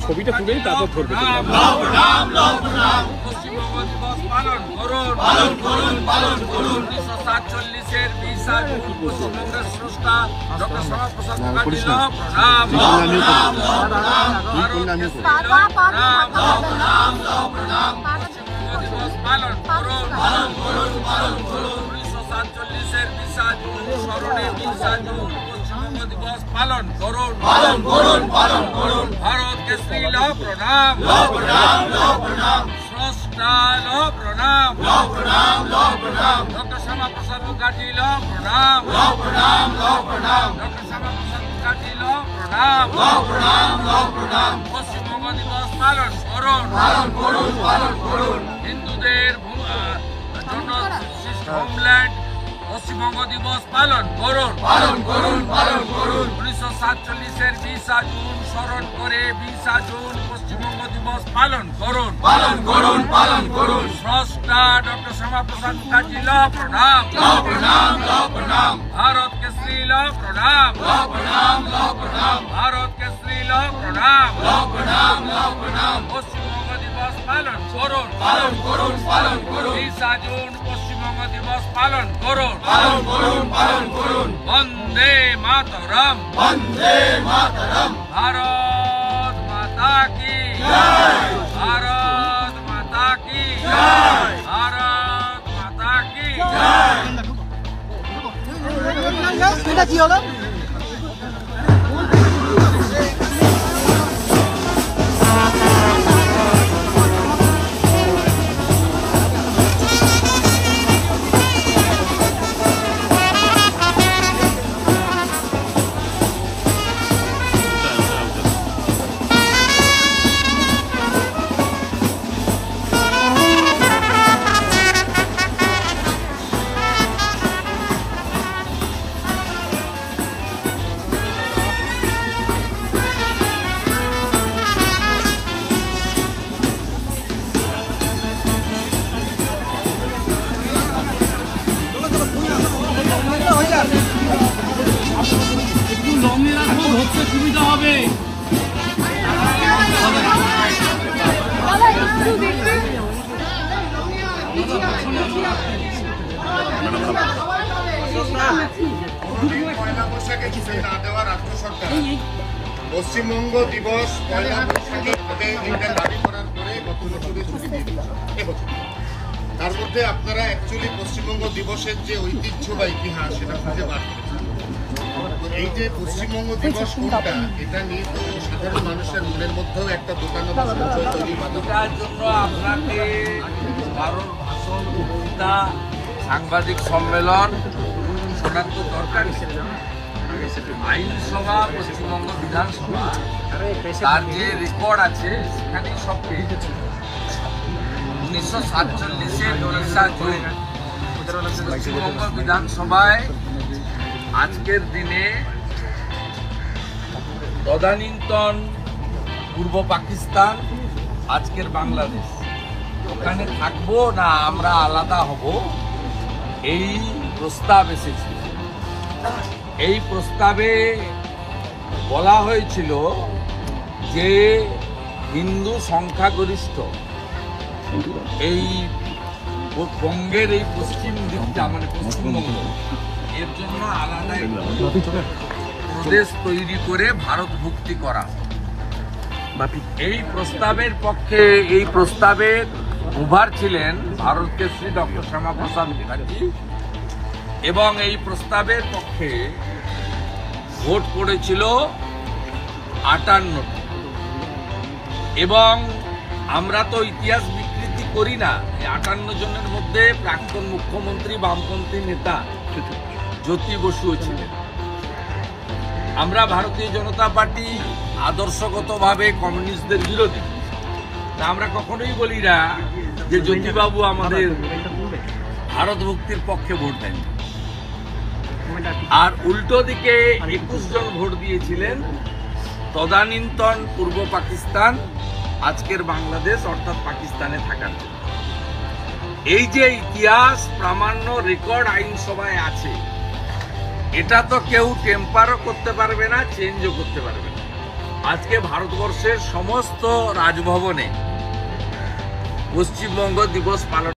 ছবিটা তুলে তারপর ধরবে। পালন করুন 1947-এর 20 জুন পশ্চিমবঙ্গের স্রষ্টা ডক্টর শ্যামাপ্রসাদ মুখার্জির প্রণাম। পশ্চিমবঙ্গ দিবস পালন করুন 1947-এর 20 জুন স্মরণে 20 জুন পশ্চিমবঙ্গ দিবস পালন করুন। ভারত কেসরি ল প্রণাম, স্রষ্টা ল প্রণাম, ডক্টর শ্যামাপ্রসাদ মুখার্জি ল প্রণাম, ডক্টর শ্যামাপ্রসাদ মুখার্জি ল প্রণাম। পশ্চিমবঙ্গ দিবস পালন করুন। হিন্দুদের জন্য হোমল্যান্ড পশ্চিমবঙ্গ দিবস পালন করুন। 1947-এর 20 জুন স্মরণ করে 20 জুন পশ্চিমবঙ্গ দিবস পালন করুন। স্রষ্টা ডক্টর শ্যামাপ্রসাদ মুখার্জি ল প্রণাম, ভারত কেসরি ল প্রণাম, ভারত কেসরি ল প্রণাম। পশ্চিমবঙ্গ দিবস পালন করুন। 20 জুন পশ্চিমবঙ্গ দিবস পালন করুন। বন্দে মাতরম, ভারত মাতা কি, ভারত মাতা কি, ভারত মাতা কি। এটা কি হলো? একটু লঙে রাখবো, ধরতে সুবিধা হবে। পয়লা বৈশাখে কিছু না দেওয়া রাজ্য সরকার পশ্চিমবঙ্গ দিবস পয়লা বৈশাখে দাবি করার পরে গত বছরে ছুটি দিয়ে দিচ্ছে এবছর। তার মধ্যে আপনারা অ্যাকচুয়ালি পশ্চিমবঙ্গ দিবসের যে ঐতিহ্য বা ইতিহাস সেটা খুঁজে বার করেছেন। এই যে পশ্চিমবঙ্গ দিবস কোনটা, এটা নিয়ে তো সাধারণ মানুষের মনের মধ্যেও একটা দোকান তার জন্য আপনাকে কারোর ভাষণ, বক্তৃতা, সাংবাদিক সম্মেলন শোনার তো দরকার। আইনসভা, পশ্চিমবঙ্গ বিধানসভা, তার যে রেকর্ড আছে সেখানেই সব পেয়ে গেছে। 1947-এর 20 জুন পশ্চিমবঙ্গ বিধানসভায় আজকের দিনে তদানীন্তন পূর্ব পাকিস্তান, আজকের বাংলাদেশ, ওখানে থাকবো না আমরা আলাদা হব, এই প্রস্তাব এসেছিল। এই প্রস্তাবে বলা হয়েছিল যে হিন্দু সংখ্যাগরিষ্ঠ এই বঙ্গের এই পশ্চিম দিকটা, মানে পশ্চিমবঙ্গ, এর জন্য আলাদা প্রদেশ তৈরি করে ভারত ভুক্তি করা। এই প্রস্তাবের পক্ষে, এই প্রস্তাবের মুভার ছিলেন ভারত কেসরি ডক্টর শ্যামাপ্রসাদ মুখার্জি, এবং এই প্রস্তাবের পক্ষে ভোট পড়েছিল 58। এবং আমরা তো ইতিহাস বিকৃতি করি না, এই 58 জনের মধ্যে প্রাক্তন মুখ্যমন্ত্রী বামপন্থী নেতা জ্যোতি বসুও ছিলেন। আমরা ভারতীয় জনতা পার্টি আদর্শগতভাবে কমিউনিস্টদের বিরোধী, আমরা কখনোই বলি না যে জ্যোতিবাবু আমাদের ভারত মুক্তির পক্ষে ভোট দেন। আর উল্টো দিকে 21 জন ভোট দিয়েছিলেন তদানীন্তন পূর্ব পাকিস্তান, আজকের বাংলাদেশ অর্থাৎ পাকিস্তানে থাকার জন্য। এই যে ইতিহাস প্রামাণ্য রেকর্ড আইনসভায় আছে, এটা তো কেউ টেম্পারও করতে পারবে না, চেঞ্জও করতে পারবে না। আজকে ভারতবর্ষের সমস্ত রাজভবনে পশ্চিমবঙ্গ দিবস পালন